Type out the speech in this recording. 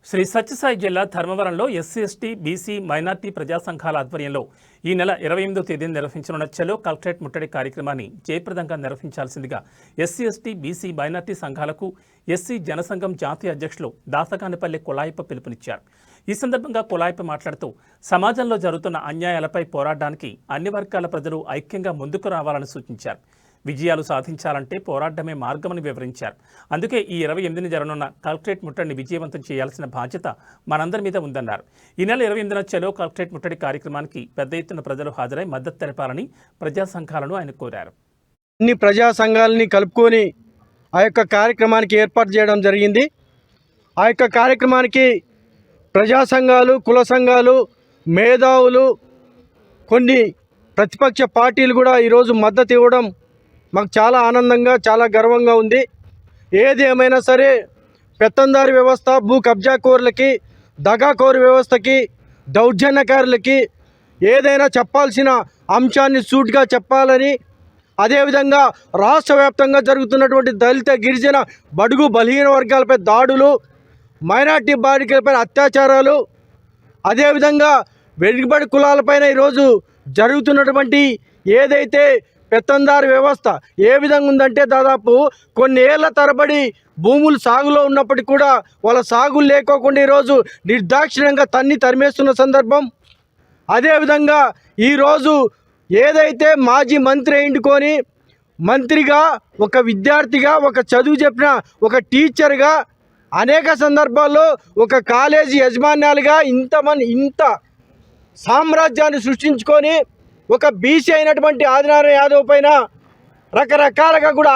శ్రీ సత్యసాయి జిల్లా ధర్మవరంలో SC ST BC minority ప్రజా సంఘాల ఆధ్వర్యంలో ఈ నెల 28వ తేదీన నిర్వహించనున్న చలో కలెక్టరేట్ ముట్టడి కార్యక్రమాన్ని జయప్రదంగా నిర్వహించాల్సిందిగా ఎస్సీ ఎస్టీ బీసీ మైనార్టీ సంఘాలకు ఎస్సీ జనసంఘం జాతీయ అధ్యక్షులు దాసకానిపల్లి కులాయిప పిలుపునిచ్చారు. ఈ సందర్భంగా కులాయిప మాట్లాడుతూ సమాజంలో జరుగుతున్న అన్యాయాలపై పోరాడడానికి అన్ని వర్గాల ప్రజలు ఐక్యంగా ముందుకు రావాలని సూచించారు. విజయాలు సాధించాలంటే పోరాడమే మార్గమని వివరించారు. అందుకే ఈ 28న జరగనున్న కలెక్టరేట్ ముట్టడిని విజయవంతం చేయాల్సిన బాధ్యత మనందరి మీద ఉందన్నారు. ఈ నెల 28న చలో కలెక్టరేట్ ముట్టడి కార్యక్రమానికి పెద్ద ఎత్తున ప్రజలు హాజరై మద్దతు తెలపాలని ప్రజా సంఘాలను ఆయన కోరారు. అన్ని ప్రజా సంఘాలని కలుపుకొని ఆ యొక్క కార్యక్రమానికి ఏర్పాటు చేయడం జరిగింది. ఆ యొక్క కార్యక్రమానికి ప్రజా సంఘాలు, కుల సంఘాలు, మేధావులు, కొన్ని ప్రతిపక్ష పార్టీలు కూడా ఈరోజు మద్దతు ఇవ్వడం మాకు చాలా ఆనందంగా, చాలా గర్వంగా ఉంది. ఏది ఏమైనా సరే పెత్తందారి వ్యవస్థ, భూ కబ్జాకోరులకి, దగాకోరు వ్యవస్థకి, దౌర్జన్యకారులకి ఏదైనా చెప్పాల్సిన అంశాన్ని సూటిగా చెప్పాలని, అదేవిధంగా రాష్ట్ర వ్యాప్తంగా జరుగుతున్నటువంటి దళిత, గిరిజన, బడుగు బలహీన వర్గాలపై దాడులు, మైనార్టీ బాలికలపై అత్యాచారాలు, అదేవిధంగా వెనుకబడి కులాలపైన ఈరోజు జరుగుతున్నటువంటి ఏదైతే పెత్తందారి వ్యవస్థ ఏ విధంగా ఉందంటే, దాదాపు కొన్ని ఏళ్ల తరబడి భూములు సాగులో ఉన్నప్పటికీ కూడా వాళ్ళ సాగులు లేకోకుండా ఈరోజు నిర్దాక్షిణ్యంగా తరిమేస్తున్న సందర్భం. అదేవిధంగా ఈరోజు ఏదైతే మాజీ మంత్రి అయిండుకొని మంత్రిగా, ఒక విద్యార్థిగా, ఒక చదువు చెప్పిన ఒక టీచర్గా, అనేక సందర్భాల్లో ఒక కాలేజీ యజమాన్యాలుగా ఇంత సామ్రాజ్యాన్ని సృష్టించుకొని ఒక బీసీ అయినటువంటి ఆదినారాయణ యాదవ్ పైన రకరకాలుగా కూడా